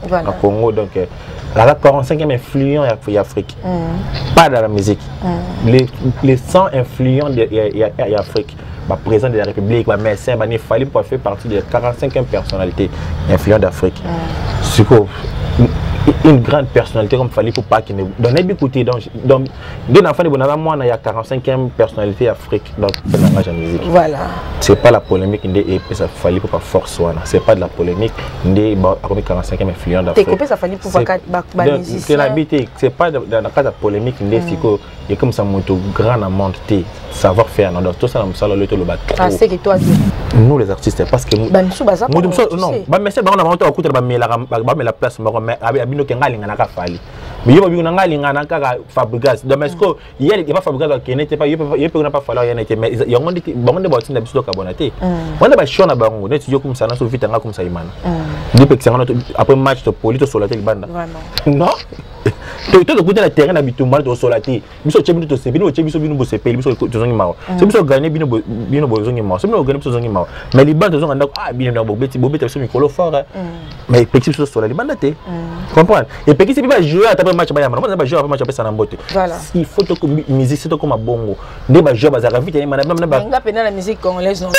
Voilà. Au Congo, donc la 45e influent en Afrique. Pas dans la musique. Les 100 influents en Afrique. Le président de la République, le médecin, il fallait pour faire partie des 45e personnalités influentes d'Afrique. C'est quoi? Une grande personnalité comme fallait pour pas qu'il ne donne écouter donc deux enfants de moi il y a 45e personnalité Afrique dans le langage de musique. Voilà. C'est pas la polémique et ça fallait pour pas force c'est pas de la polémique des 45e influent d'Afrique. T'es ça fallait pour pas musicien. C'est pas dans le cas de la polémique des fico et comme ça monte grand amende savoir faire dans tout ça ça le bat. Ah c'est que toi nous les artistes parce que non mais c'est on a monté au coup de la place bino kenga lingana ka fali mais yo bino nga lingana ka Fabregas domesco hier il pas Fabregas qui n'était pas il peut pas falloir il n'était mais il on dit bon de boîte biso ka bonate on a ba shona bango net yo comme ça na so vite nga comme ça imana depuis que après match de polito solaté banda non tout le côté de la terrain habituellement de solaté biso chebino to sebino chebiso bino bo sepeli biso to zongi mawa c'est biso gagner bino bo zongi mawa c'est bino gagner biso zongi mawa mais les bandes zonga ah bino bo beti biso mikolo fort mais petit biso solaté banda te comprendre et puis si pas jouer à après match ba yama on va jouer après match après ça na mbote il faut que musique c'est comme bongo des ba jouer ba za vite ni mana nga pena la musique congolaise non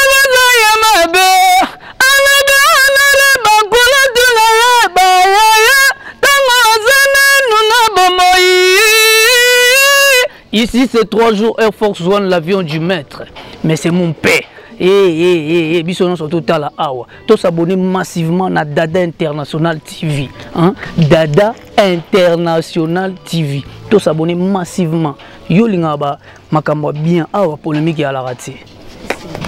Ici c'est 3 jours Air Force One, l'avion du maître. Mais c'est mon père. Bisson sont tout à la awa. Tous s'abonner massivement à Dada International TV. Dada International TV. Tous s'abonner massivement. Yo lingaba makambo bien awa polémique à la raté.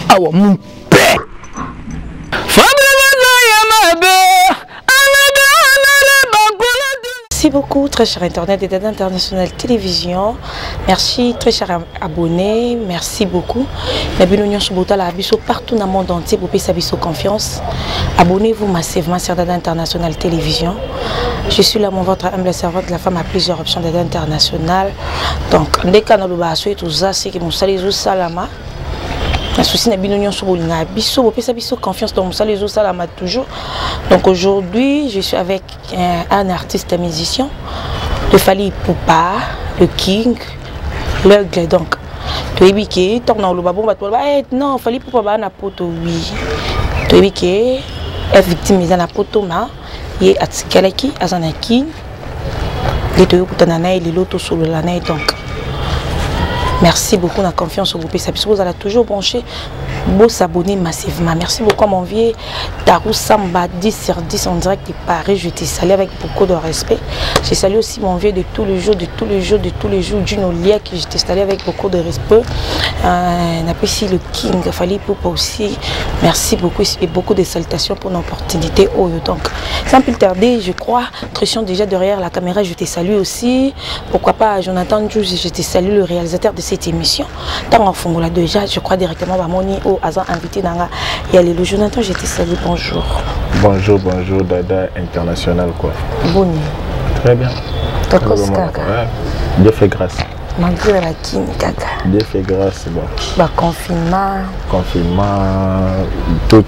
Awa mon père. Merci beaucoup, très cher Internet et Dada International Télévision. Merci, très chers abonnés. Merci beaucoup. Partout dans le monde entier pour payer sa confiance. Abonnez-vous massivement sur Dada International Télévision. Je suis là, votre humble servante, la femme a plusieurs options Dada International. Donc, dès qu'on a le basso et tout ça, c'est que nous saluons Salama. Confiance dans Salama toujours. Donc aujourd'hui, je suis avec un artiste musicien, le Fally Ipupa, le King, l'Aigle. Donc, tu es biqué, tourne le babon, non, Fally Ipupa na poto oui. Tu es biqué, est victime de la poto ma, y a tsikalaki, azanaki, les deux poutanana et les lotos sur le lanai donc. Merci beaucoup de la confiance au groupe. Vous allez toujours brancher, vous s'abonner massivement. Merci beaucoup à mon vieux Darou Samba 10 sur 10 en direct de Paris. Je te salue avec beaucoup de respect. Je salue aussi mon vieux de tous les jours, Juno Lia qui je te salue avec beaucoup de respect. On appelle ici le King, Fally Ipupa aussi. Merci beaucoup et beaucoup de salutations pour l'opportunité. Donc, sans plus tarder, je crois, Tristan déjà derrière la caméra, je te salue aussi. Pourquoi pas Jonathan Djouz, je te salue le réalisateur de cette émission. Dans Fongola déjà, je crois directement à Moni au hasard invité dans et allez le Jonathan, je te salue, bonjour. Bonjour, Dada International quoi. Bon. Très bien. Dieu fait grâce. Malgré la kin kaka. Dieu fait grâce bon. Bah confinement. Tout.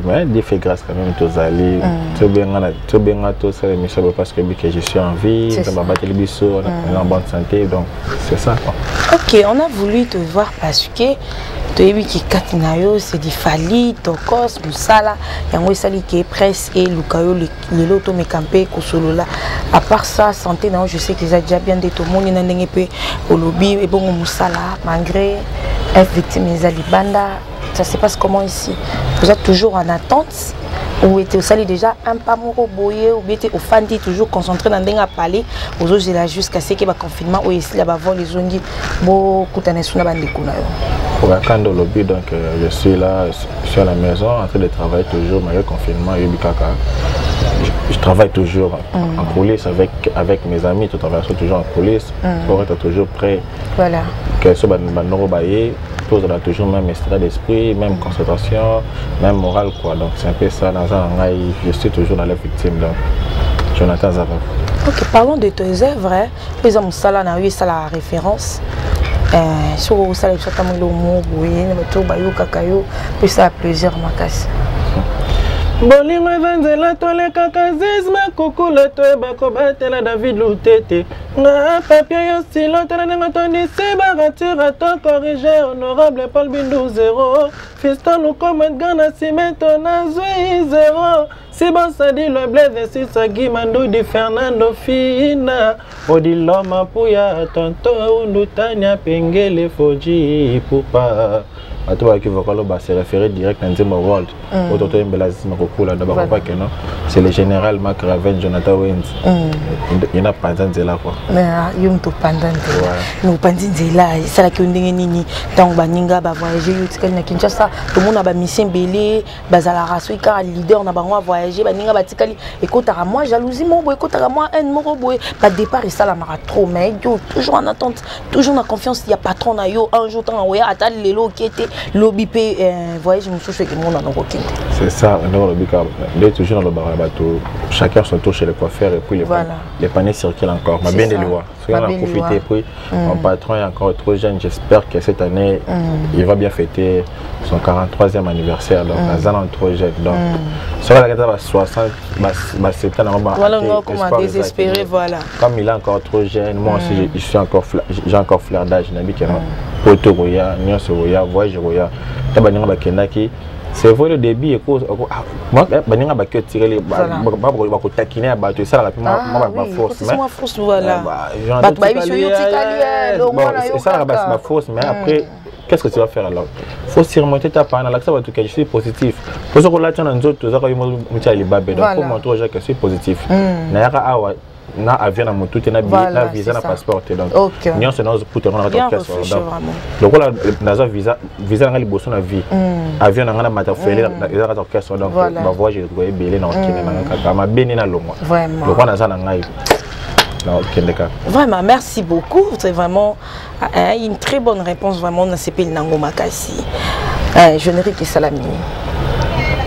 Mais Dieu fait grâce quand même tous allés. Tout bien tout ça l'émission parce que je suis en vie, ça va battre le biseau, on est en bonne santé donc c'est ça quoi. Ok, on a voulu te voir parce que tu as vu que Katinayo c'est du Fally, Tokos, Moussala, Yango Sali qui est presse et Lukayo le loto me campé Kosolola. À part ça, santé non, je sais qu'ils ont déjà bien dit tout le monde n'a pas au lobby et bon Moussala malgré être victime des Alibanda, ça se passe comment ici? Vous êtes toujours en attente? Ou était au sali déjà un pas moro boyé ou bien au fandi toujours concentré dans des palais aux autres j'ai là jusqu'à ce qu'il y ait confinement ou ici là-bas vol les ongi beaucoup de suna bandikuna pour quand dans le lobby donc je suis là sur la maison en train de travailler toujours malgré confinement je travaille toujours en police avec mes amis tout travaille toujours en police pour être toujours prêt voilà que ce bandoro baillé on a toujours même état d'esprit, même concentration, même morale quoi. Donc c'est un peu ça. Je suis toujours dans les victimes. Donc Jonathan Zava. Ok, parlons de tes œuvres. Les hommes Sala n'a eu ça la référence. Sur ça les choses comme le mot, oui, le tout bayou kakayo, puis ça a plusieurs macassins. Bolingo evanzela toleka kazisme kukula toeba kobatela David Lutete nga papier yo stilo tela nengo tondisi baratira to corriger honorable Paul Bindu 0 fiston lukomet gana simeto na zui 0 si bon ça dit le blaise si ça Guimandou di Fernando Fina odi loma puya tonto undutanya pengele foji pupa Atoua qui va se référer direct à Nzema World. Autoto Mbelazima Kokula, d'abord pas que non. C'est le général Mark Raven, Jonathan Waynes. Il y en a pas d'Anzela quoi. Mais il y a un peu d'Anzela. Nous pas d'Anzela. C'est la qui on dit nini. Donc baninga ba voyager. Il y a quelqu'un qui Kinshasa. Tout le monde a ba mission belé. Bazala raso. Il y a un leader. On a ba voyager. Baninga ba tikali. Écoute à moi jalousie mon boy. Écoute à moi un moro boy. Pas départ et ça la mara trop. Mais yo toujours en attente. Toujours en confiance. Il y a patron na yo. Un jour tant envoyé à tal lelo qui était lobby voyage me soucie que monde en a. C'est ça, on est toujours dans le bateau. Chacun son tour chez le coiffeur et puis les paniers circulent encore. Ma bien des lois. On a profité puis mon patron est encore trop jeune. J'espère que cette année il va bien fêter son 43e anniversaire. Donc un trop jeune. Donc sur la gâteau 60 septembre voilà on a désespéré voilà. Comme il est encore trop jeune, moi aussi j'ai encore flair d'âge. N'habite Poto Roya, Nyonso Roya, Voyage Roya. Tabaninga Bakendaki. C'est vrai le débit et cause. Moi, Baninga Baké tirer les bako taquiner à battre ça la ma force. C'est ma force voilà. C'est ça ma force mais après qu'est-ce que tu vas faire alors? Faut surmonter ta panne. Alors ça va tout cas je suis positif. Pour ce que là tu as un autre tu as eu mon les babé donc pour montrer aux gens que je suis positif. Naïra awa na avion na moto na visa na passeport donc nous sommes dans pour on a donc là dans visa na liboso na vie avion na mata fele na orchestre donc ma voyage je dois belé na kina na beni na longo donc on a ça na ngai. Vraiment, merci beaucoup. C'est vraiment une très bonne réponse. Vraiment, on a CP Nango Makassi. Générique Salami.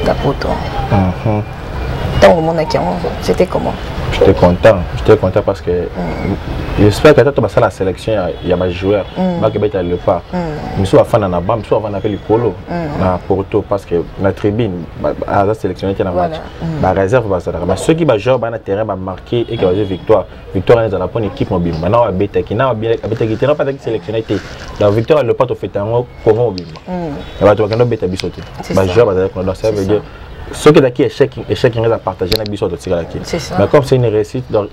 Capoto. C'était comment? J'étais content parce que j'espère que tu as la sélection, il y a des joueurs qui sont le pas. Je suis fan de la BAM, je suis fan de la Polo, à Porto, parce que la tribune a sélectionné dans le match. La réserve, ceux qui jouent dans le terrain vont marquer et qui ont victoire. Victoire est dans la bonne équipe mobile. Maintenant, on a Beta qui n'a pas sélectionné. La victoire, le pas fait un mot comment mobile. Il va te voir Beta Bissoté. Ça veut dire ce qui est d'acquis échec à partager la biseau de Tiraki. Mais comme c'est une réussite, donc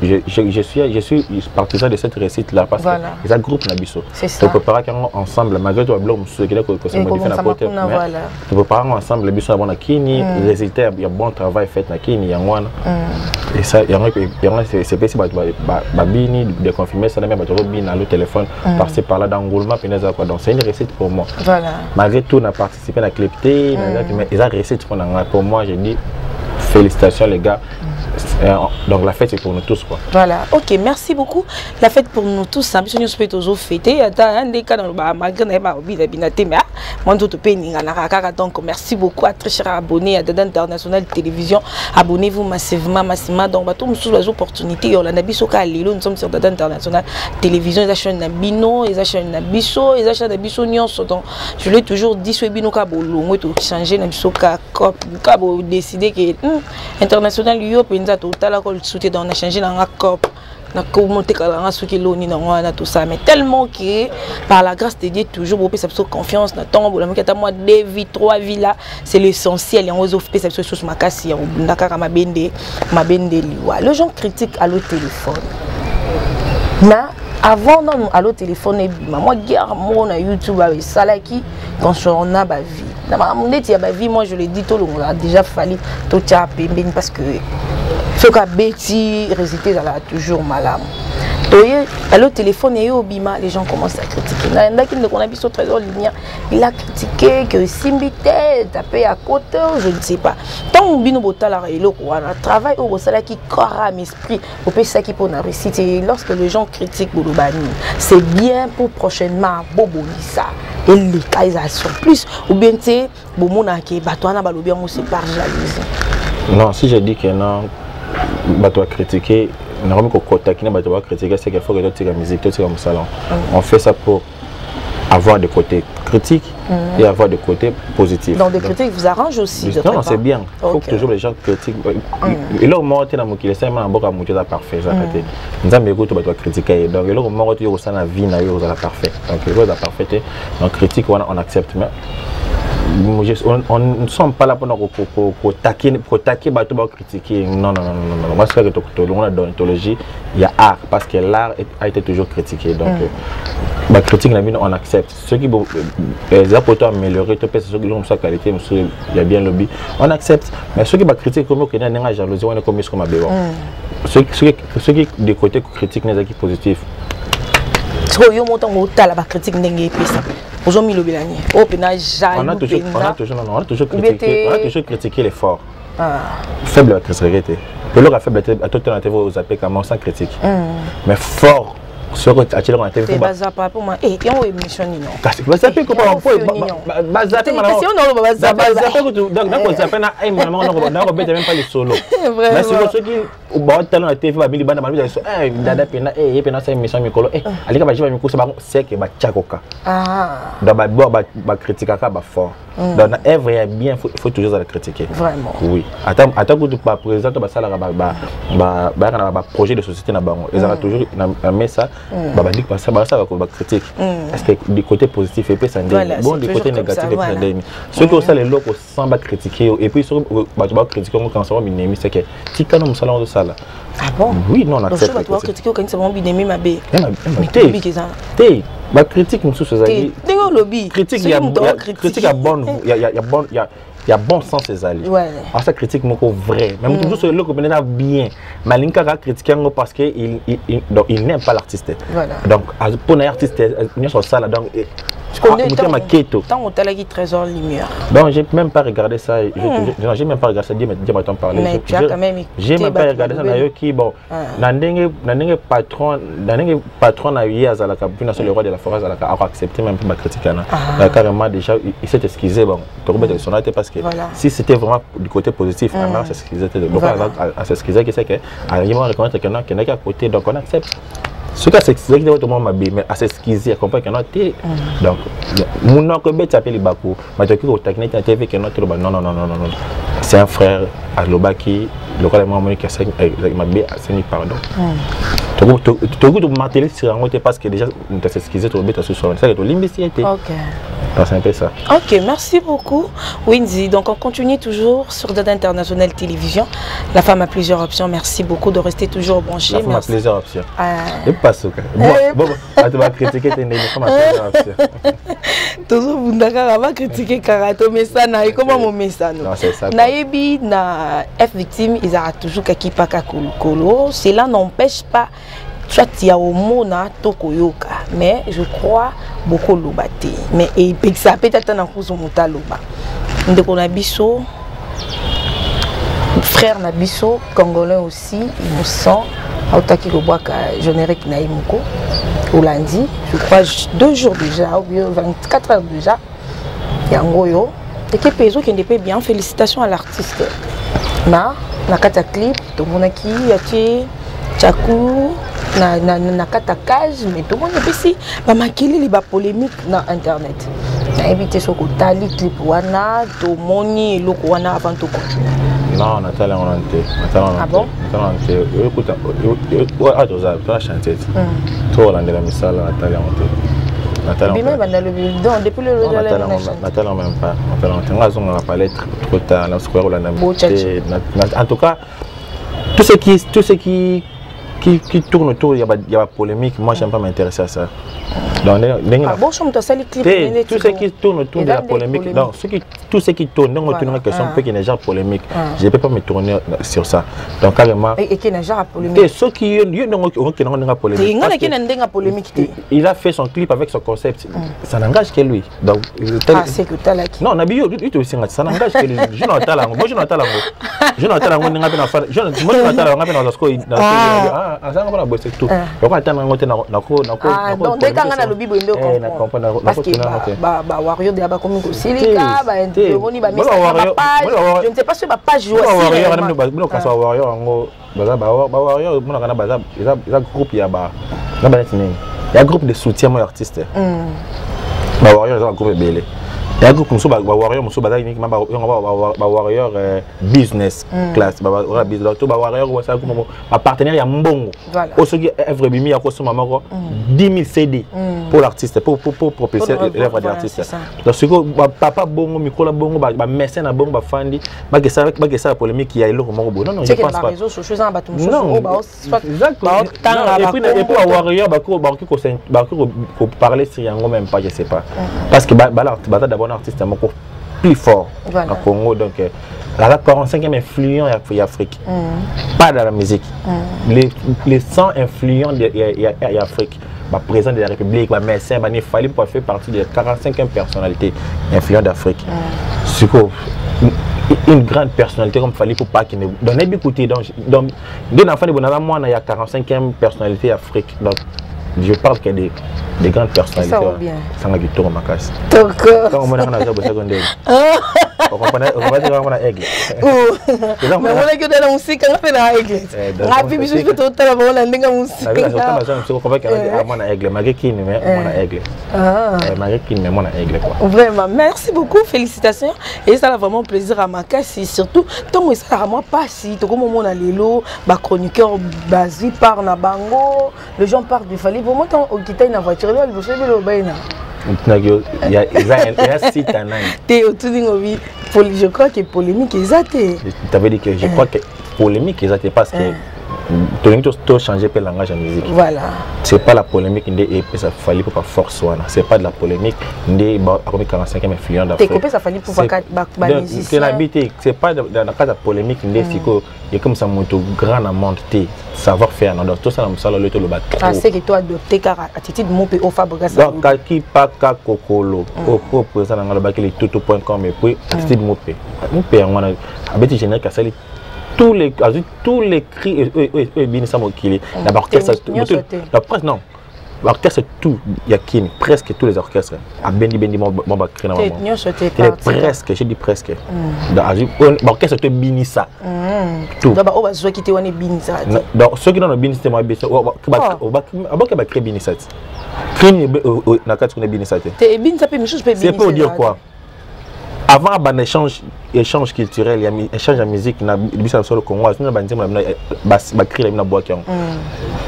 je suis partisan de cette réussite là parce que les groupes na biseau. Donc préparer ensemble malgré tout blog ce qui est que c'est modifié na côté. Tu préparer ensemble les biseau bon kini résultat il y a bon travail fait na kini yangwana. Et ça il y a c'est possible ba bini de confirmer ça même ba bini le téléphone passer par là dans Ngolma peneza quoi donc c'est une réussite pour moi. Voilà. Malgré tout on a participé à clépté mais ils ont réussite pour moi j'ai dit félicitations les gars. Donc la fête c'est pour nous tous quoi. Voilà, ok, merci beaucoup. La fête pour nous tous, ça nous peut toujours fêter. Un des cas dans le donc merci beaucoup à très chers abonnés à Dada International Télévision. Abonnez-vous massivement. Donc tous les opportunités. On a Nabisoka Lilo, nous sommes sur Dada International Télévision. Ils achètent Nabino, ils achètent Nabiso, ils achètent Nabiso Nyonso. Donc je l'ai toujours dit, soit Bino Kabolo, moi tout changer Nabisoka Cop, Kabo décider que international Europe total on a changé dans la COP tout ça mais tellement que par la grâce de Dieu toujours vous avez confiance dans ton moi 2 vies 3 vies là c'est l'essentiel et on vous fait cette chose makasi ma bende les gens critiquent à l'autre téléphone na avant non à l'autre téléphone moi guerre mon YouTube avec salaki quand on a ma vie ma vie moi je le dis tout le monde a déjà fallu tout ça parce que ce qu'a bêti résulté ça a toujours malade. Alors téléphone et au bima les gens commencent à critiquer. On a vu sur Trésor Lumière, il a critiqué que Simbité tapé à côté, je ne sais pas. Tant on bino botala le travail au salaire qui corps à esprit au pays ça qui pour la réussite. Lorsque les gens critiquent Bolobani, c'est bien pour prochainement Bobo ça et les caisation plus ou bien c'est bomona qui batouana balobia on se par jalousie. Non, si je dis que non bateau critiquer normalement critiquer c'est qu'il faut que tu la musique tu comme salon on fait ça pour avoir des côtés critiques et avoir des côtés positifs. Donc des critiques vous arrangent aussi. Non, c'est bien. Il faut que toujours les gens critiquent. Et là, moi, tu es dans mon qui est parfait. Nous avons écouté tu critiquer. Donc, là, moi, tu es au sein de la vie, tu es parfait. Donc, tu es parfait. Donc, critique, on accepte. Mais on ne sommes pas là pour attaquer, pour critiquer. Non. Moi, c'est que dans l'anthologie, il y a art, parce que l'art a été toujours critiqué. Donc, la critique, on accepte. Ceux qui peuvent améliorer, ceux qui ont sa qualité, il y a bien le lobby, on accepte. Mais ceux qui critiquent, comme il y a une jalousie, on est comme ça. Ceux qui, des côtés critiques, n'est pas positif. Critique on a toujours critiqué les forts. Faible critiquer. Le faible à toute alternative aux appels comme sans critique. Mais fort. Ce que tu as dit dans la TV, c'est pas pour moi. Et on est émission non. Parce que ça peut comment on peut bazaper maintenant. Donc ça fait na ai maman on peut même pas les solo. Mais ceux qui au bas talent la TV ba bilibana ba biso dada pena pena ça émission mikolo alika ba jiba mikusa ba c'est que ba tchakoka. Donc ba critiquer ka ba fort. Donc est bien faut toujours la critiquer. Vraiment. Oui. Attends que tu pas présenter ba sala ba projet de société na bango. Ils aura toujours na ça. Ça va critique. Est-ce que du côté positif et puis ça bon du côté négatif et puis ça ceux qui ont les locaux sans critiquer et puis sur critiquer quand ça va bien c'est que si quand nous salon de ça là. Ah bon? Oui, non, on accepte. Donc, tu vas critiquer quand ça va bien aimer ma bé. Mais tu lobby ça. Ma critique nous sous ces amis. Lobby. Critique il y a critique à bonne il y a bon sens ces alliés. Alors ça critique mon vrai. Même toujours ce loco connaît bien. Malinka va critiquer parce que il n'aime pas l'artiste. Donc pour un artiste il sur ça là donc je connais tant on t'a la trésor lumière. Donc j'ai même pas regardé ça, j'ai même pas regardé ça dire m'attends parler. Mais tu as quand même j'ai même pas regardé ça na yo qui bon na ndenge patron na hier à la cabine sur le roi de la forêt à accepter même pas ma critique là. Carrément déjà il s'est excusé bon tu remettre son âge parce que si c'était vraiment du côté positif on s'excusait donc à s'excuser que c'est que arriver à reconnaître qu'il y en a qui à côté donc on accepte. Ce cas c'est que tout le monde m'a bien mais à s'excuser à comprendre que non donc mon nom que bête s'appelle Bakou mais tu au technique à TV que non c'est un frère à Lobaki le cas de moi qui m'a bien assigné pardon tu goûtes marteler sur un côté parce que déjà tu s'excuser tu bête à ce soir c'est que l'imbécilité c'est un peu ça. Ok, merci beaucoup Winzy. Donc on continue toujours sur Dada International Télévision. La femme a plusieurs options. Merci beaucoup de rester toujours branché. La femme a plusieurs options. Et pas ça. Bon, tu vas critiquer tes nez, la femme a plusieurs options. Toujours vous n'avez critiquer Karato mais ça n'a comment mon message. Non, c'est ça. Naebi na F victime, ils ont toujours kaki paka kolo. Cela n'empêche pas soit il y a au mona tokoyoka mais je crois beaucoup lobate mais et ça peut-être dans cause monta loba ndeko na biso frère na biso congolais aussi innocent autaki lobaka générique na imoko au lundi je crois 2 jours déjà ou bien 24 heures déjà yangoyo et que peso qui n'est bien félicitations à l'artiste na kata clip to monaki yati chaku na kata cage mais tout le monde est ici ba makili li ba polémique dans internet na éviter ce tali clip wana to moni loko wana avant to continuer non Nathalie on ante ah bon écoute tu as chanté toi on la misala Nathalie on Nathalie on depuis le Nathalie même pas Nathalie on a parlé trop tard na square la en tout cas tout ce qui tourne autour, il y a polémique, moi j'aime pas m'intéresser à ça. Donc, tout ce qui tourne autour de la polémique, donc, tout ce qui tourne, donc on tourne une question qui n'est pas polémique, je ne peux pas me tourner sur ça. Donc carrément. Et qui n'est pas polémique. Ceux qui n'ont pas polémique. Il a fait son clip avec son concept, ça n'engage que lui. Donc, c'est que tu as là qui. Non, Nabio, ça n'engage que lui. Je n'entends pas. Moi je n'entends pas. Je n'entends pas. Je n'entends pas. Ah, ça on a bossé tout. Donc attends donc dès qu'on a le bible ndo comprendre parce que ba warrior de ba comme silika ba ndoni ba page je ne sais pas sur ma page jouer warrior même ka so warrior ngo ba warrior mon kana baza il y a groupe ya ba na ba tini il y a groupe de soutien moi artiste ba warrior groupe belé ya groupe muso ba warrior muso ba uniquement ba warrior business class ba business to ba warrior ko sa ko ba partenaire ya mbongo au ce qui œuvre bimi ya ko soma mako 10 000 CD pour l'artiste pour propulser l'œuvre de l'artiste donc ce que papa bongo mikola bongo ba mécène bongo ba fandi ba que ça polémique ya ilo moko bon non je pense pas réseaux sociaux ça ba tout muso ba exactement et puis warrior ba ko parler sur yango même pas je sais pas parce que ba d'abord un artiste plus fort au Congo, donc la 45e influent en Afrique, pas dans la musique. Les 100 influents en Afrique, président de la République, médecin, il fallait pour faire partie des 45e personnalités influentes d'Afrique. C'est une grande personnalité comme Fally Poupa qui ne donne pas écouter. Donc, deux enfants de Bonava, il y a 45e personnalité d'Afrique. Donc, je parle que des grandes personnalités. Ça va bien. Ça va bien, ma casse. Donc, quand on a secondaire. On va dire qu'on a aigle. Mais on a que de la musique, on a fait la aigle. Ravi, je suis tout à l'heure, on a dit que la musique. On a aigle, malgré qui mais on a aigle. Malgré qui mais on a aigle. Vraiment, merci beaucoup, félicitations. Et ça a vraiment plaisir à ma casse. Surtout, tant que ça a moi pas si, tout comme on a l'élo, ma chroniqueur basé par Nabango, les gens partent du Fally. Pour moi, tant que tu as une voiture, il faut le bain. Il y a site à je crois que polémique exacte. Tu avais dit que je crois que polémique exacte parce que tu as changé le langage en musique. Voilà. C'est pas la polémique qui ça Fally Poupa force one. C'est pas de la polémique qui 45e influent d'Afrique. Tu ça Fally Poupa c'est pas dans le cas de la polémique qui est comme ça mon grand amende savoir faire donc tout ça ça le tout le battre. Ah c'est que toi adopter car attitude mon au Fabrice. Donc qui pas ka kokolo au propre ça dans le bac les tout.com et puis attitude mon on a abeti général ka sali tous les cris bien ça mon kili la orchestre la presse non l'orchestre tout il y a qui presque tous les orchestres a bendi mon ba créer presque je dis presque l'orchestre te bini ça tout donc on va jouer qui te on bini ça donc ceux qui dans le bini c'est moi on va créer bini ça créer na quatre bini ça te bini ça peut me chose peut bini c'est pour dire quoi avant un échange culturel, il y a un échange de musique, il y a le Congo, il y a une boîte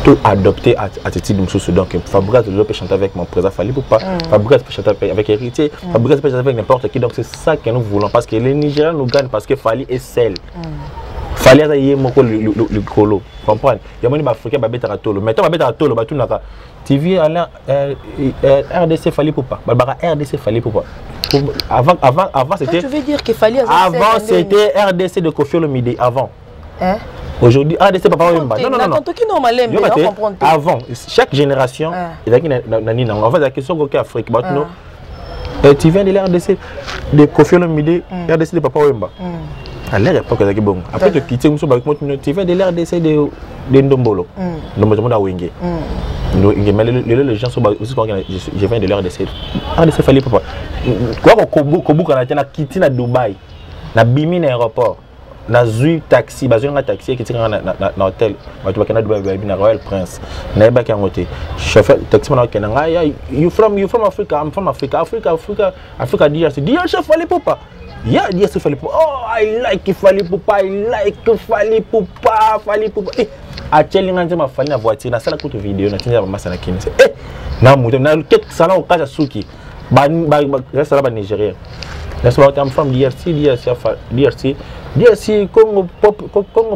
tout adopté attitude de donc Fabrice peut chanter avec mon président Fally Poupa, Fabrice peut chanter avec Héritier, Fabrice peut chanter avec n'importe qui, donc c'est ça que nous voulons parce que les Nigériens nous gagnent parce que Fally est seul. Fally a eu le colo, comprendre? Il y a un Africain qui a été à Tolo, mais toi tu as Tolo, tu vis à RDC Fally Poupa, RDC Fally Poupa. Avant c'était. Tu veux dire qu'il fallait. Avant c'était RDC de Koffi Olomide avant. Hein? Aujourd'hui RDC papa Wemba. Non. Avant chaque génération il y a qui en fait la question qu'au Afrique tu viens de l'RDC de Koffi Olomide RDC de papa Wemba. À l'époque ça qui bon. Après tu quittes tu viens de l'RDC de Ndombolo. Ndombolo da Wenge. Mais les gens sont aussi je viens de l'RDC. RDC Fally Poupa. Quoi Kobu quand on a quitté na Dubaï, na bimi na aéroport, na zui taxi, bazou na taxi qui tient na hôtel, tu vas kana Dubaï na Royal Prince, na ba kangote. Chauffeur taxi na kenanga, you from Africa, I'm from Africa, Africa DRC Fally Poupa. Yeah, DRC Fally Poupa. Oh, I like Fally Poupa, Fally Poupa. A chelinga nzema Fally na voiture na sala kutu vidéo na tinza mama na kini. Na muto na ket sala o kaza suki. Reste là-bas Nigérien. I'm from DRC, Congo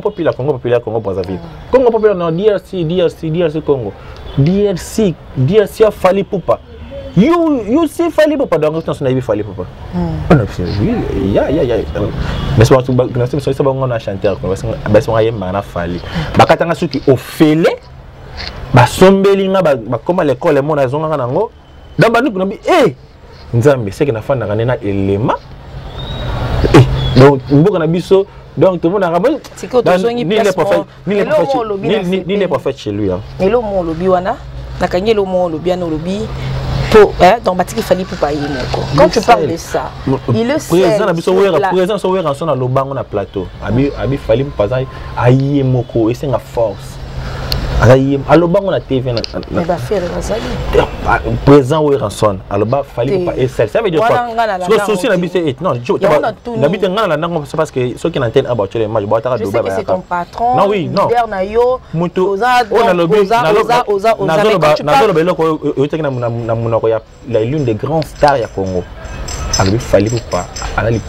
populaire, Congo Brazzaville. Congo populaire, non, DRC, Congo. DRC Fally Poupa. You see Fally Poupa, donc on a vu Fally Poupa. Yeah. Mais c'est pas on a chanté, on a yemba na Fally. Bakatanga suki ofele, ba sombelinga ba koma l'école mon azonga nango. Dans nous Nzambe c'est que na fa na na élément donc mboka na biso donc tout le monde a ramé ni les prophètes chez lui hein et le mot lobi wana na kangi le mot lobi ana lobi to donc batiki Fally Poupa yimoko quand tu parles de ça il le sait présent na biso présent so wera son na lobango na plateau abi Fally Poupa za ayimoko et c'est une force Alors, on a TV. Mais va faire présent ou rançon. Alors, fallait pas essayer. Ça veut dire quoi? Ce souci n'habite non, n'habite c'est parce que ceux qui n'entendent pas les matchs, je sais que c'est ton patron. Non, oui, non. La l'une des grands stars du Congo. Alors, il fallait pas. Alors, il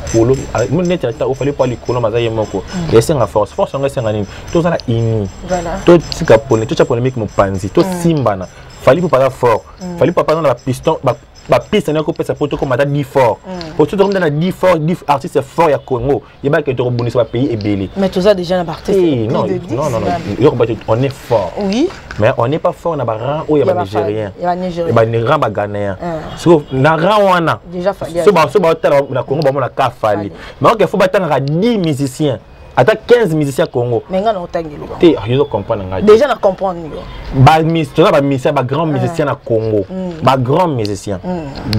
fallait pas les colons, mais il y a une force. Force, on est un tout ça ini. Tout ce qui tout ça polémique, mon panzi, tout simbana. Fallait pas fort. Fallait pas prendre la piston. La piste n'est pas pour tout comme madame dit fort. Pour tout le monde, dit fort, dit artiste fort à Congo. Il y a que tu rebondis sur le pays et belé. Mais tout ça déjà n'appartient pas. Non, on est fort. Oui. Mais on n'est pas fort, on a un rang où il y a des Nigériens. Il y a des Nigériens. Il y a des Ghanéens. Sauf dans le rang où on a. Déjà fallu. Ce Congo, on a qu'à fallu. Mais il faut battre 10 musiciens. Attends 15 musiciens Congo. Mais on a autant je comprends. Déjà on comprend. Grand musicien à Congo. Grand musicien.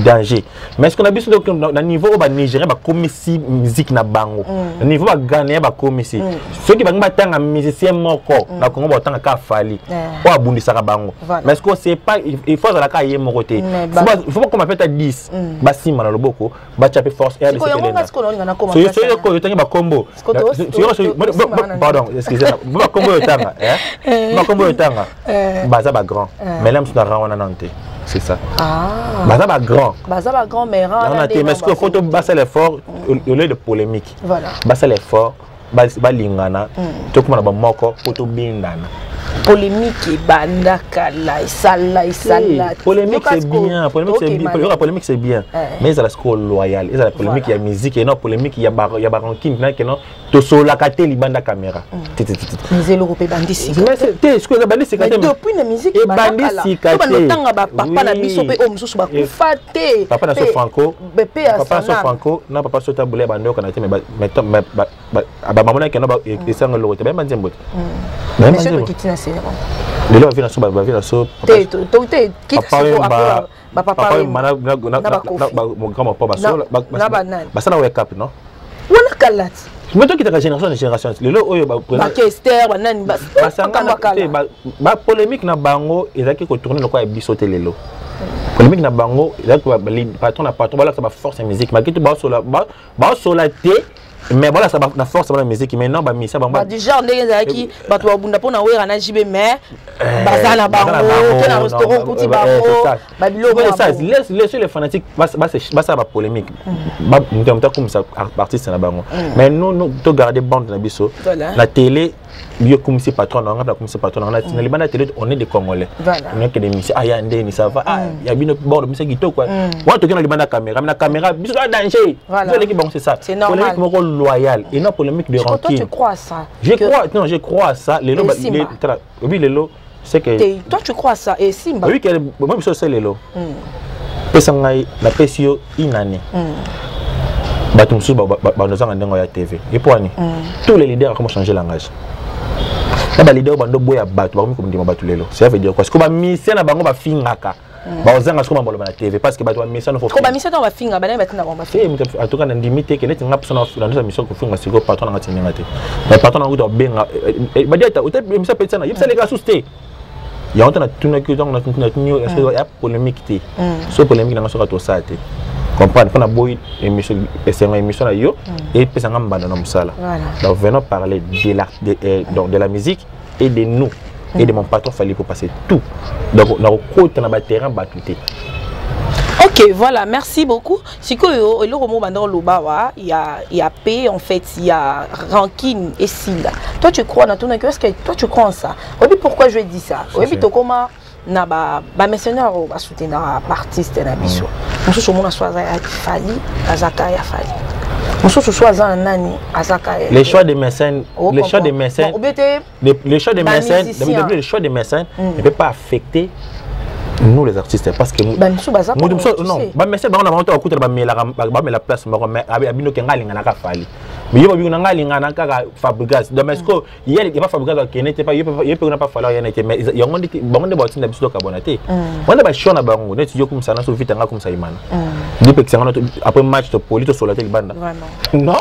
Danger. Mais est-ce qu'on a vu dans le niveau où Nigérien va commisser musique na bango. Le niveau où Ghanéen va commisser. Ceux qui vont battre un musicien moko na Congo va autant qu'à fallu. Ou à Bundi Sarabango. Mais est-ce qu'on sait pas il faut la cahier moroté. Il faut qu'on m'appelle à 10. Bassi malalo boko. Bachape force air de pardon, excusez-moi. Combo Tanga. Baza grand. Mais là, je suis Nantes. C'est ça. Baza grand. Baza grand, mais mais est-ce qu'il faut basser l'effort au lieu de polémique? Voilà. Basser l'effort, balingana. Tout comme on a moko, photo bindana. Polémique et bandakala et sala. Polémique c'est bien, polémique c'est bien. Mais il y a la score loyale, il y a la polémique, il y a musique, et non polémique, il y a barankin, il y a tout sur la caté li banda caméra. Mais c'est l'Europe bandit. Mais c'est ce que la bandit c'est caté. Depuis la musique et bandit c'est caté. Papa na biso pe o mususu ba kufate. Papa na so Franco. Papa so Franco, na papa so tabule bando kana te mais maman na kena ba esanga l'Europe ben manzembo. Mais c'est qui tina c'est. Les gens viennent à so papa mana mon grand papa ça na wake up non wana kalat mais toi qui ta génération les lots oyo ba Kester banani ba polémique na bango ezaki ko tourner lokwa bisote lelo polémique na bango ezaki ba patron na patron bala ça ba force musique ma kitu ba sola te mais voilà ça na force la musique mais non ba misa ba du genre ndenge zaki bato babunda pona wera na jibe mais bazana bango ke na restaurant kuti bango ba biloko ça laisse les fanatiques ba ça ba polémique ba ndemta comme ça artiste na bango mais nous to garder bande na biso la télé bio comme si patron on a comme si patron on a na libana télé on est des Congolais on est que des missions ah ya ndeni ça va ah ya bino bord monsieur gito quoi on to ke na libana caméra mais la caméra biso danger l'équipe bon c'est ça c'est normal loyal et non polémique de rancune. Toi tu crois à ça? Je crois à ça. Les lots, oui les lots, c'est que. Toi tu crois à ça et Simba? Oui que moi je sais les lots. Pesangai la pesio inane. Batum sou ba nous en ndengo ya TV. Et pour ani. Tous les leaders comment changer langage. Ba leader bando boya batu ba comme ndima batu lelo. Ça veut dire quoi? Parce que ba mission na bango ba fingaka. Ba ozanga siko mbolo na TV parce que ba mission no faut. Ko ba mission to ba finga ba na batina ba finga. En tout cas na ndimite que net ngap sona na mission ko finga siko patron na tinga te. Mais patron na ko benga ba dia ta o te mission petsa na yipsa les gars susté. Ya on na tuna ki donc na tuna ya polémique te. So polémique na so ka to sa te. Comprendre qu'on a beau émission na yo et puis ça ngamba na musala. Donc venons parler de la musique et de nous. Et de mon patron, il fallait pour passer tout. Donc, on a un terrain battu. Ok, voilà, merci beaucoup. Si il y a paix, en fait, il y a rancune et sila. Toi, tu crois dans ton cœur, est-ce que toi, tu crois en ça? Oui, pourquoi je dis ça? Oui, puis comment na ba mercenaire ba soutenir artiste na biso. Nous sommes na soaza ya Fali, azaka ya Fali. Nous sommes soaza nani azaka. Les choix des mécènes, les choix des mécènes, les choix des mécènes, le choix des mécènes ne peut pas affecter nous les artistes parce que non ba message ba on a monté au couteau ba la place mais abino kenga linga na ka Fali mais yo ba bino nga linga na ka Fabregas Domesco hier il pas Fabregas qui n'était pas yo peut pas falloir y en était mais yo ngondi bango ba tinda biso ka bonate on ba shona bango net yo comme ça na so vite nga comme ça imana depuis que après match de polito sur la télé banda non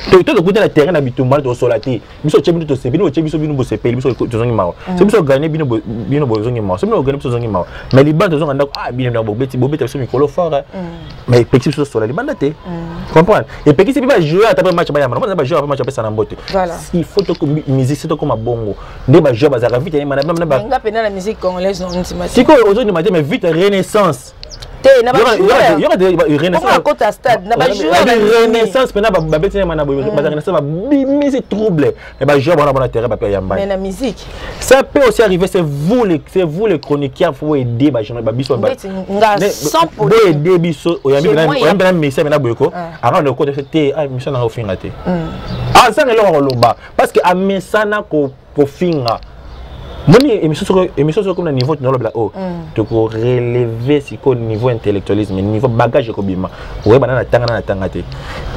to goûter la terrain habitement to solaté biso tchebino to sepeli o tchebiso bino bo sepeli biso to zongi mawo c'est biso gagner bino bo zongi mawo c'est bino gagner biso zongi mawo mais les bandes zonga ndako bino na bobeti biso mikolo fort mais pexi biso sola les bandes te comprendre et pexi bi ba jouer après match ba yama ba jouer après match pesa na mbote il faut to musique c'est to comme bongo ne ba jouer ba za vite na ba nga pena la musique congolaise non ntimati siko aujourd'hui matin mais vite renaissance il y aura des renaissance renaissance maintenant ba beti na ba renaissance ba bimisi trouble et ba jouer bon terrain ba yamba mais la musique ça peut aussi arriver c'est vous les chroniqueurs faut aider ba journal ba biso ba sans pour aider biso oyamba message na boyko avant le côté c'était mission na ofinga te ça ne le loba parce que a mesana ko finga moni émission comme le niveau de l'obla oh tu peux relever si au niveau intellectualisme niveau bagage ko bima ouais banana tanga te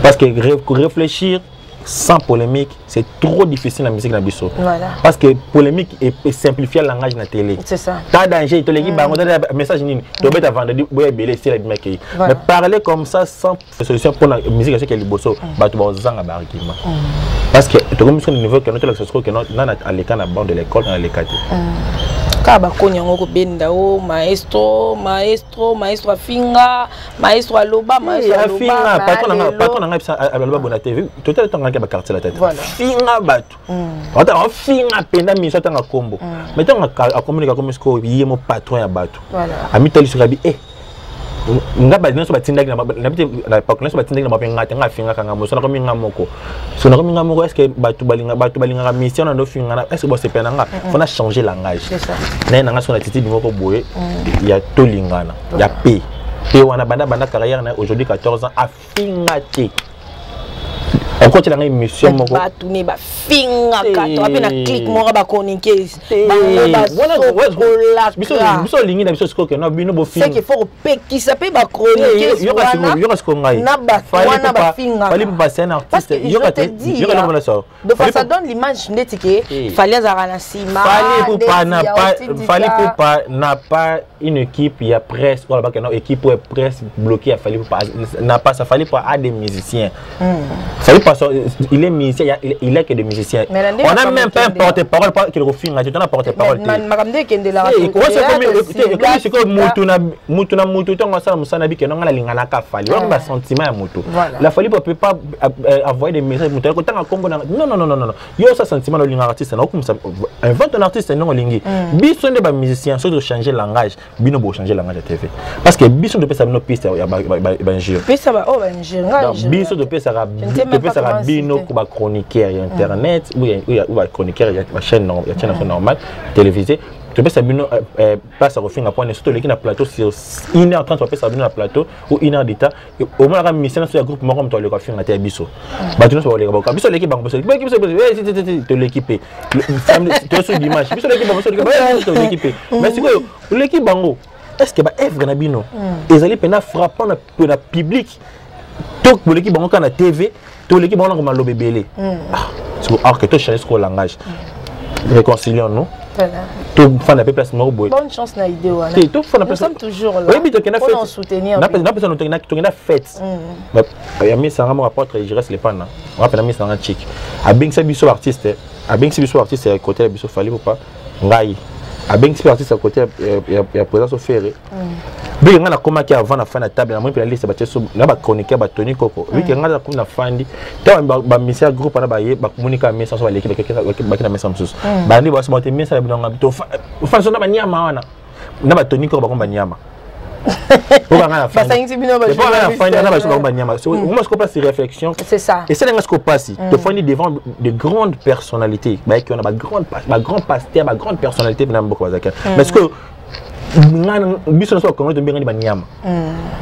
parce que réfléchir sans polémique c'est trop difficile la musique na biso parce que polémique et simplifier le langage na télé c'est ça ta danger to leki bango ta message nini to beta vendredi boye belé c'est la bimaki mais parler comme ça sans solution pour la musique c'est qu'elle liboso ba to bazanga ba argument parce que to comme sur le niveau que notre l'accessoire que notre na à l'école na bande de l'école dans l'école kaba konyango ko benda o maestro finga maestro aloba finga patron na ngapsa aloba bona TV tout le temps ngaka ba quartier la tête finga batu ota finga penda miso tanga kombo mais tanga a communiquer comme ce ko yemo patron ya batu amitali surabi ngaba dino so batindaki na pakona so batindaki na mapengata ngafinga kanga moso na kominga moko so na kominga moko est-ce que batu balinga mission na finga na est-ce que bo sepena nga fona changer langage c'est ça na nga so na titi moko boye ya tolingana ya pe wana banda carrière na aujourd'hui 14 ans afinga te encore tu as une mission moko batu ne ba finga ka to apena click moko ba chroniquer biso lingi na biso skoke na bino bo finga c'est qu'il faut qui s'appelle ba chroniquer yo ko ngai na ba wana ba finga fallait passer un artiste yo ka te yo ka na ça de fois ça donne l'image ndetike fallait za na sima fallait pas n'a pas une équipe il y a presse ou là une équipe ou presse bloquée fallait pas n'a pas ça fallait pas à des musiciens fallait pas il est musicien il est que des musiciens on a même pas un porte-parole pas qu'il refine tu donnes un porte-parole makamde kende la c'est comme mutu tonga ça musana bi que non la lingana ka fallait on a sentiment ya mutu la fallait pas envoyer des messages mutu ko tanga kombo non yo ça sentiment no linga artiste na comme ça invente un artiste non lingi biso nde ba musicien so de changer langage bino bo changer langage de TV parce que biso de pesa no piste ya ba njiro pesa ba o ba njiro biso de pesa ra bino ko ba chroniqueur internet ou ba chroniqueur ya chaîne normale télévisée tu peux savoir passe à refaire un point surtout les qui na plateau sur 1h30 tu peux savoir na plateau ou 1h d'état au moins la mission sur le groupe moi comme toi le refaire na biso ba tu no so les ba biso l'équipe bango te l'équiper tu sur l'image biso l'équipe mais c'est quoi l'équipe bango est-ce que ba F na bino ezali pena frappant na public to pour l'équipe bango kana TV to l'équipe bango comme lo bébélé c'est alors que tu changes le langage réconcilions-nous. Tout fan de place no boy. Bonne chance na idée wana. Tout fan de place. Nous sommes toujours là. Oui, mais tu faut en soutenir. Na personne tu na fête. Il y a mis ça mon rapport je reste les pana. On appelle mis ça un chic. A bing ça biso artiste. A bing ça biso artiste à côté biso fallait pas. Ngai. A bing ça artiste à côté il y a présence au ferré. Bi nga na koma ki avant na fin na table na moi pe la liste ba teso na ba chroniquer ba Tony Koko. Oui que nga na kuna fandi. Ta ba misia groupe na ba ye ba communiquer message sur l'équipe ba na message sus. Ba ndi ba so ba te message ba nga to fa so na ba nyama wana. Na ba Tony Koko ba ko ba nyama. Pour nga na fandi. Ba sangi bino ba je. Ba na fandi na ba so ba ba nyama. So on se passe réflexion. C'est ça. Et c'est là ce qu'on passe. De fandi devant de grandes personnalités. Ba qui on a ba grand pasteur, ba grande personnalité na mboko bazaka. Parce que biso na so Congo to benga ni banyama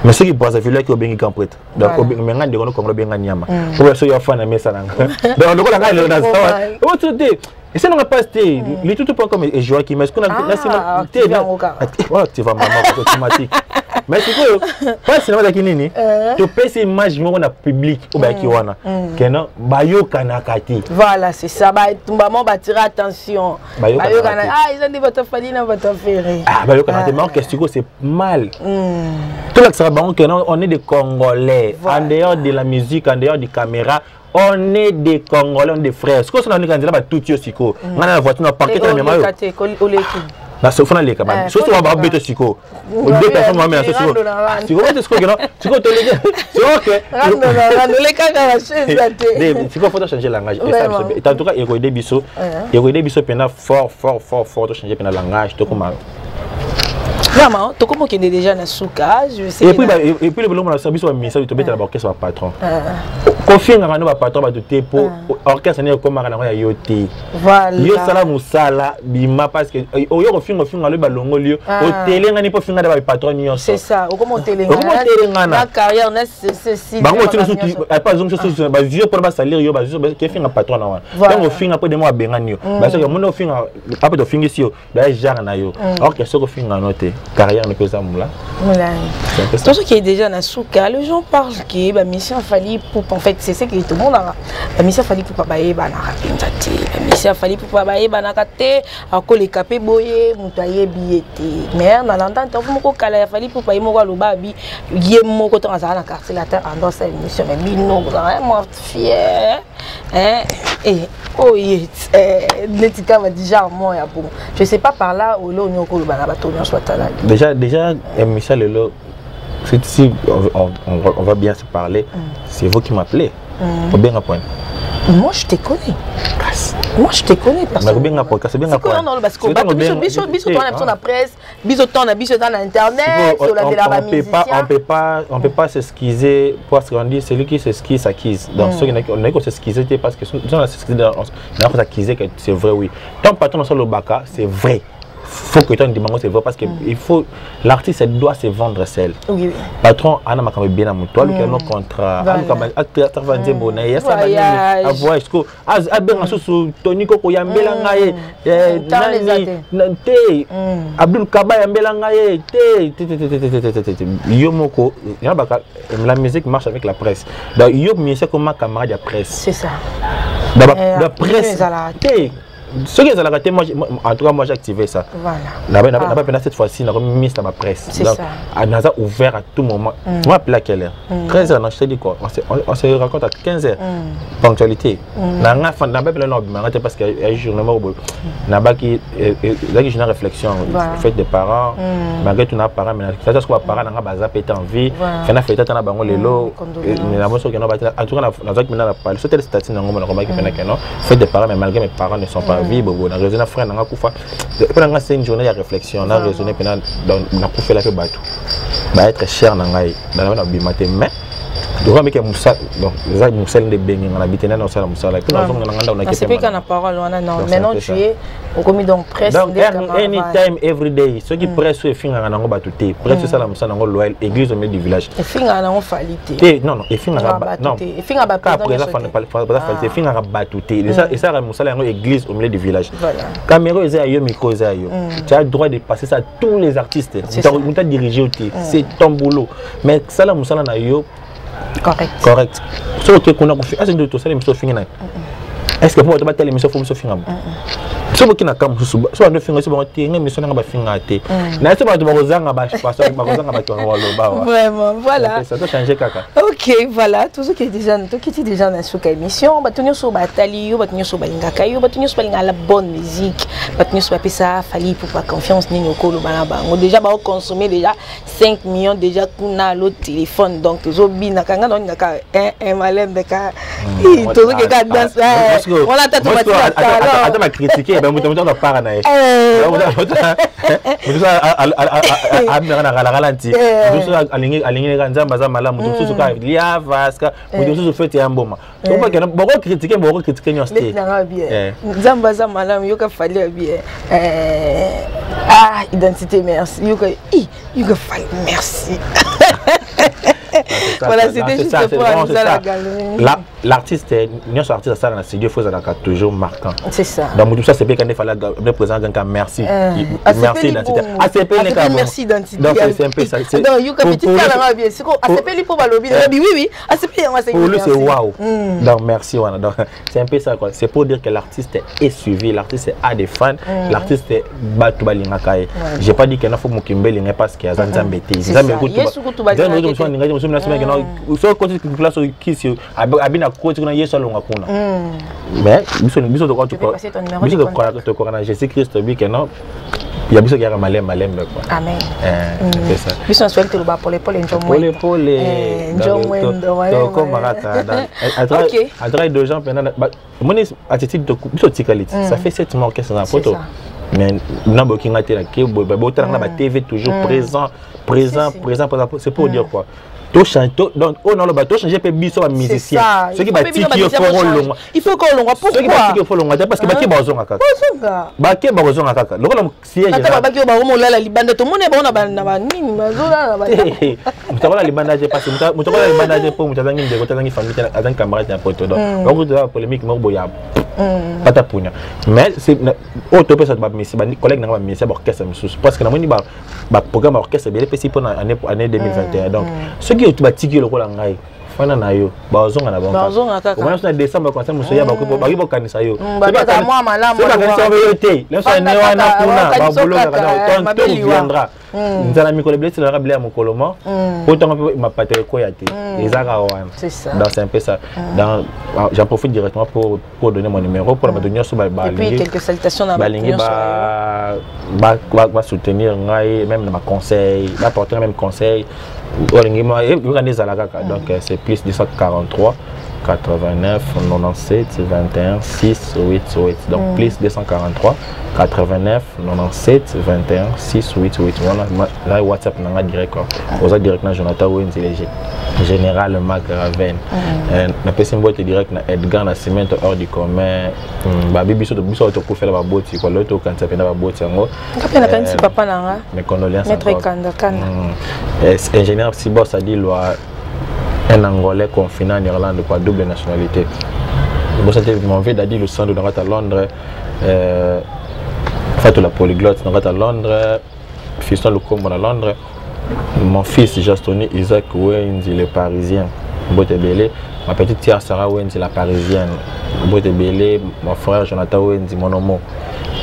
mais ceux qui boivent ville qui obengi grand prêtre donc obenga de Congo benga nyama pour ceux qui fana mesa nanga donc le kola ngale na sawa o tuté et c'est non pas té les tout point comme et joueur qui mais ce qu'on a là c'est voilà tu vas maman automatique Mais c'est quoi pas cinéma da kinini to pèse image mo na public ou ba ki wana keno bayo kana kati voilà c'est ça ba tumbamo ba tirer attention bayo kana ils ont dit votre famille na votre ferré bayo kana te mais qu'est-ce que c'est mal tout là ça ba on est des Congolais en dehors de la musique en dehors des caméras on est des Congolais, on est des frères. Ce que c'est dans tout siko. On a la voiture, on a parqué dans le même na sofona leka ba so so ba beto siko deux personnes moi mais siko siko c'est ce que non siko to leka OK no leka ka chaise siko faut changer langage et en tout cas il y a des biso pena fort to changer pena langage to comme vraiment to comme qui est déjà na souka je sais et puis le boulot na service wa misa to betela ba orchestre wa patron confier ngana ba patron ba te pour orchestre ne comme ngana ya yote voilà yo sala musala bima parce que oyo ko finga le balongo lio o télé ngani po finga ba patron nyonso c'est ça o comme télé ngana carrière na c'est bango tu pas zongo so ba vieux pour ba salaire yo ba ke finga patron na wa donc o finga po de mo bengani yo ba so mo no finga après to fingi si yo da genre na yo orchestre ko finga noté carrière ne peut ça moula tout ce qui est déjà na souka les gens parlent que ba mission fallait pour en fait c'est ce que tout le monde a la mission fallait pour pas bailler ba na rapinzati la mission fallait pour pas bailler ba na kate ako le capé boyer mutaye biété mais na l'entente on moko kala fallait pour pas moko loba bi yé moko to azana quartier la terre en dans cette mission mais bino vraiment fier hein et oh yes l'étika va déjà moi ya bon je sais pas par là au lo nyoko ba na bato nyonso atala déjà Michel Lelo si on va bien se parler c'est vous qui m'appelez pour bien apprendre moi je te connais moi je te connais personne bien apprendre c'est bien apprendre non parce que biso ton la presse biso ton dans internet sur la on peut pas s'excuser parce qu'on dit celui qui s'excuse s'acquise donc ceux qui on est qu'on s'excuser parce que on s'excuser que c'est vrai oui ton patron sur le baka c'est vrai faut que tu aies demandé c'est vrai parce que il faut l'artiste doit se vendre seul. Oui. Patron ana makambe bien amu toi le nos contrat ana acteur vanze bona ya ça va avoir est-ce que ben aso Tony Koko yambela ngaye nani te Abdul Kaba yambela ngaye te yomoko ya baka la musique marche avec la presse donc yo musique comme camarade de presse c'est ça la presse ce qui est à la raté, moi, en tout cas, moi j'ai activé ça. Voilà. N'a pas pendant cette fois-ci, on a remis ça à ma presse. C'est ça. On a ouvert à tout moment. Moi, appelé à quelle heure 13h, je te dis quoi on se raconte à 15h. Ponctualité. On a fait parce qu'il y a un journal où on a une réflexion. Faites des parents, malgré tout, on a parents, mais c'est ce qu'on a parents, on a bazar pété en vie. On a fait un bango les lots. Mais la moitié, on a en tout cas, on a parlé. C'était le statut, on a remarqué que faites des parents, mais malgré mes parents ne sont pas vie bobo na raisonner frère na kufa pendant c'est une journée de réflexion on a raisonné pendant na kufa la pe bato ba être cher na ngai na bimate mais donc mais que musa donc les musa de bengi na bitena na sala musa la puis on nganda on a c'est pas qu'on parole on a non maintenant tu es au commis donc presse anytime every day ceux qui presse et finga na ngo batuté presse ça la musa na ngo loyal église au milieu du village et finga na ngo falité non et finga non et finga ba après ça falité finga batuté et ça la musa la ngo église au milieu du village caméra eza yo micro eza yo tu as le droit de passer ça à tous les artistes tu as dirigé au c'est ton boulot mais ça la musa na yo correct so que qu'on a fait est-ce que tout ça les missions finir est-ce que pour te battre les missions faut finir so que na kam so on finir so bon té ngi mission na ba finir té na so ba to bazanga ba passer ba bazanga ba to ba vraiment voilà ça doit changer kaka OK voilà tout ce qui est déjà dans cette émission ba tenir so ba tali ba tenir so ba ingaka yo ba tenir so ba la bonne musique ba tenir so ba pesa fali pour pas confiance ni okolo bana bango déjà ba consommer déjà 5 millions déjà kuna le téléphone donc zo bina kanga non ngaka un malem de ka tout ce qui est dans voilà ta attends ma critiquer ben muto na para na muto a ralentir muto alingi nzamba za malamu muto ka lia vaska muto fait ya mboma donc pas que beaucoup critiquer nyosté nzamba za malamu yoka fali bien identité merci yoka fali merci voilà c'était juste pour la galerie là l'artiste nous sommes artistes ça dans la studio faut ça toujours marquant. C'est ça. Donc tout ça c'est bien quand il fallait le président donc merci. Merci d'identité. ACP merci d'identité. Donc c'est un peu ça. Donc you can petit ça bien. C'est quoi ACP li pour balobi. Oui. ACP c'est pour lui c'est waouh. Donc merci voilà. Donc c'est un peu ça quoi. C'est pour dire que l'artiste est suivi, l'artiste a des fans, l'artiste batu balinga kai. J'ai pas dit qu'il faut mukimbeli n'est parce qu'il y a Nzambe té. Nzambe kutu ba. So côté place qui si abina côté kuna Yesu longa kuna. Mais biso de quoi tu crois? Biso de quoi tu crois Jésus-Christ bi que non. Il y a besoin de malem quoi. Amen. C'est ça. Biso souhaite le ba pour les njomwe. Pour les njomwe donc comme marata. À travers de gens pendant mon attitude de biso tikaliti. Ça fait 7 mois que c'est un photo. Mais n'a pas qui ngate la ke ba TV toujours présent. C'est pour dire quoi? Donc on a le bateau changer pe biso ba musicien ceux qui batiki long il faut qu'on longa pourquoi ceux qui batiki faut longa parce que baki bazonga kaka baki bazonga kaka lokolo siège ata baki ba mo lala libanda to mone ba na ba nini bazola na ba mutakola libanda je parce que mutakola libanda je pour mutazangi ndeko tazangi famille azan camarade na poto donc beaucoup de polémique mo boya pata punya mais c'est auto pesa ba messi ba collègue na ba messi ba orchestre mususu parce que na moni ba programme orchestre bien pesi pour année 2021 donc qui est batiki le kola ngai fana na yo bazonga na banka bazonga kaka au moins décembre quand ça musoya ba ko kanisa yo c'est pas moi malamu c'est pas ça veut été le ça ne wana kuna ba bolo na ton viendra nzala mikolo blessé la rabler mon koloma autant ma patrie ko ya te ezaka wana c'est ça donc c'est un peu ça dans j'en profite directement pour donner mon numéro pour ba donner sur ba et puis quelques salutations na ba soutenir ngai même ma conseil ba porter même conseil donc c'est plus 243 89 97 21 6 8 8 donc plus 243 89 97 21 6 8 8 voilà là WhatsApp n'a direct quoi aux directement Jonathan Wenzi général Marc Raven na personne boîte direct na Edgar Nascimento hors du commun ba bibiso to biso to ko faire ba boti ko loto quand ça pena ba boti ngo kapena kan si papa nanga mes condoléances maître Kanda ingénieur Sibor ça dit loi un Angolais confiné en Irlande quoi double nationalité. Bon c'était mon vie d'adi le centre de à Londres fait la polyglotte à Londres fiston le combo à Londres mon fils Justoni Isaac Wenzi le parisien Botebele ma petite sœur Sarah Wenzi la parisienne Botebele mon frère Jonathan Wenzi mon homo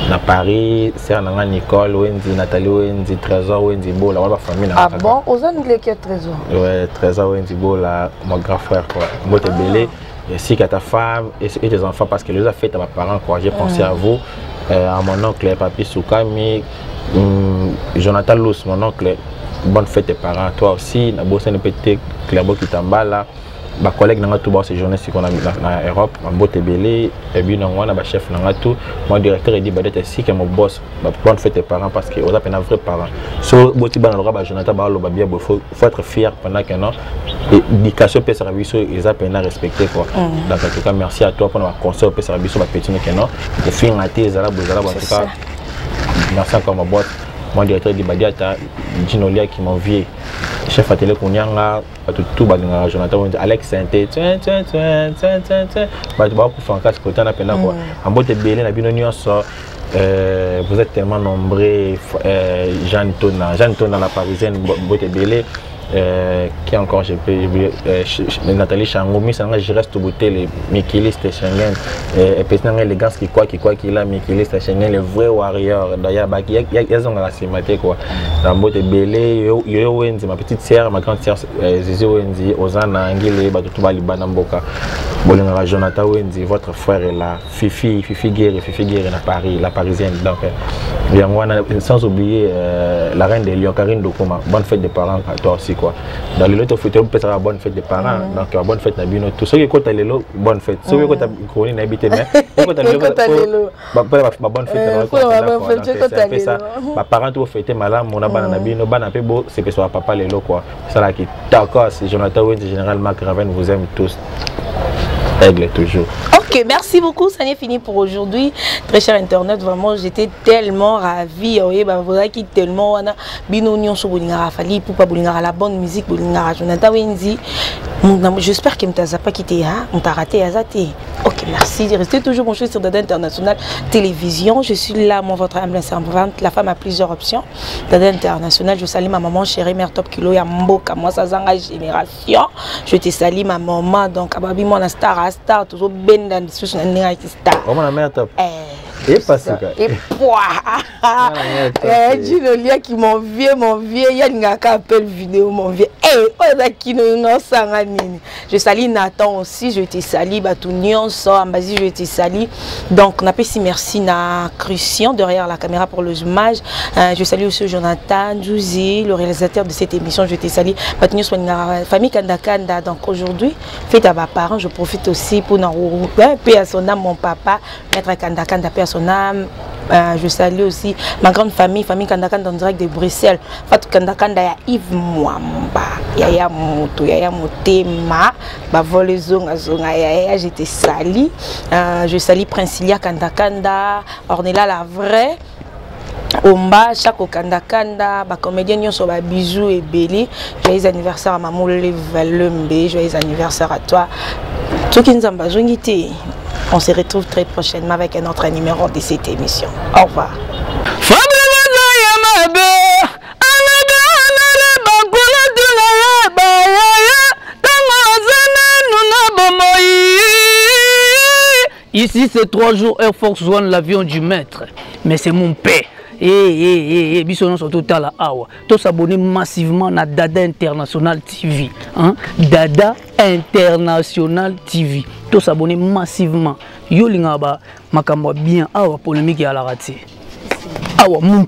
na Paris sœur nanga Nicole Wenzi Nathalie Wenzi Trésor Wenzi Bola la famille ah bon aux anglais qui est Trésor ouais Trésor Wenzi Bola mon grand frère quoi Botebele ainsi qu'à ta femme et tes enfants parce que les a fait à mes parents quoi j'ai pensé à vous à mon oncle Papi Soukami Jonathan Lous mon oncle bonne fête tes parents toi aussi na bossé ne pété Clairbo qui t'emballa ma collègue n'a tout ces journées si qu'on a en Europe en Botebele et puis non on a chef n'a tout mon directeur il dit bah d'être si que mon boss bonne fête tes parents parce que on a un vrai parent so Botiba dans le roi Jonathan Barlo bah bien faut être fier pendant qu'un an et éducation peut service ils a peine à respecter quoi donc en tout cas merci à toi pour notre conseil peut service bah petit qu'un an et fin à tes en tout cas merci encore ma boîte mon directeur dit bah diata Ginolia qui m'envie chef atelier Kounyanga tout balinga Jonathan Alex Sainté bah tu vas pour faire un casque côté na pena quoi en Botebele na bino nyonso vous êtes tellement nombreux Jeanne Tona la parisienne Botebele qui encore je peux Nathalie Changoumi ça je reste au beauté les Mikiliste Schengen et puis élégance qui quoi qu'il a Mikiliste Schengen les vrais warriors d'ailleurs bah il y a la cinématique quoi dans Botebele yo Wenzi ma petite sœur ma grande sœur Zizi Wenzi Ozana Ngile ba tout bali banamboka bolinga Jonathan Wenzi votre frère est là Fifi Guerre à Paris la parisienne donc bien moi sans oublier la reine des Lions Karine Dokoma bonne fête des parents à toi aussi quoi dans le lot faut peut être bonne fête des parents donc bonne fête na bino tout ce qui côté lelo bonne fête ce qui côté chronique na habité mais côté lelo ba bonne fête na ça ba parents tout fêter malam mon bana na bino bana pe beau c'est que soit papa lelo quoi ça là qui d'accord c'est Jonathan Wenzi général Marc Raven vous aime tous aigle toujours ok Ok, merci beaucoup. Ça n'est fini pour aujourd'hui. Très cher internet, vraiment, j'étais tellement ravie. Voilà qui tellement fali pour pas la bonne musique, Jonathan Wendy. J'espère que m't'a pas quitté, m't'a raté azati. Ok, merci. Restez toujours branchés sur Dada International Télévision. Je suis là, votre humble servante. La femme a plusieurs options. Dada International, je salue ma maman chérie, mère top kilo, ya mboka, moi ça zanga génération. Je te salue ma maman, donc ababi mon star, toujours ben dans star. Comment la mère top? Et pas ça. Et pouah. Dis le lien qui mon vieux, il y a une appel vidéo, mon vieux. Je salue Nathan aussi, je te salue, Batounion, Ambazi, je te salue. Donc, on appelle si merci na Christian derrière la caméra pour le zoomage. Je salue aussi Jonathan, Jouzi, le réalisateur de cette émission, je te salue. Batounion, famille Kandakanda. Donc, aujourd'hui, fête à mes parents, je profite aussi pour paix à son âme, mon papa, maître Kandakanda, paix à son âme. Je salue aussi ma grande famille Kandakanda en direct de Bruxelles. Fatou Kandakanda ya Yves Mwamba, Yaya Moto, Yaya Motema, Bavole Zonga Zonga, Yaya, je te salue. Je salue Princilia Kandakanda, Ornella la vraie. Omba, chaque Kandakanda, comédien nyonso ba bisous et belé. Joyeux anniversaire à maman Levalembe, joyeux anniversaire à toi. Tout qui nous a besoin. On se retrouve très prochainement avec un autre numéro de cette émission. Au revoir. Ici c'est 3 jours Air Force One, l'avion du maître. Mais c'est mon père. Bisous surtout à la awa. Tous s'abonner massivement à Dada International TV. Dada International TV. Tous s'abonner massivement. Yo lingaba makambo bien awa polémique à la raté. Awa mon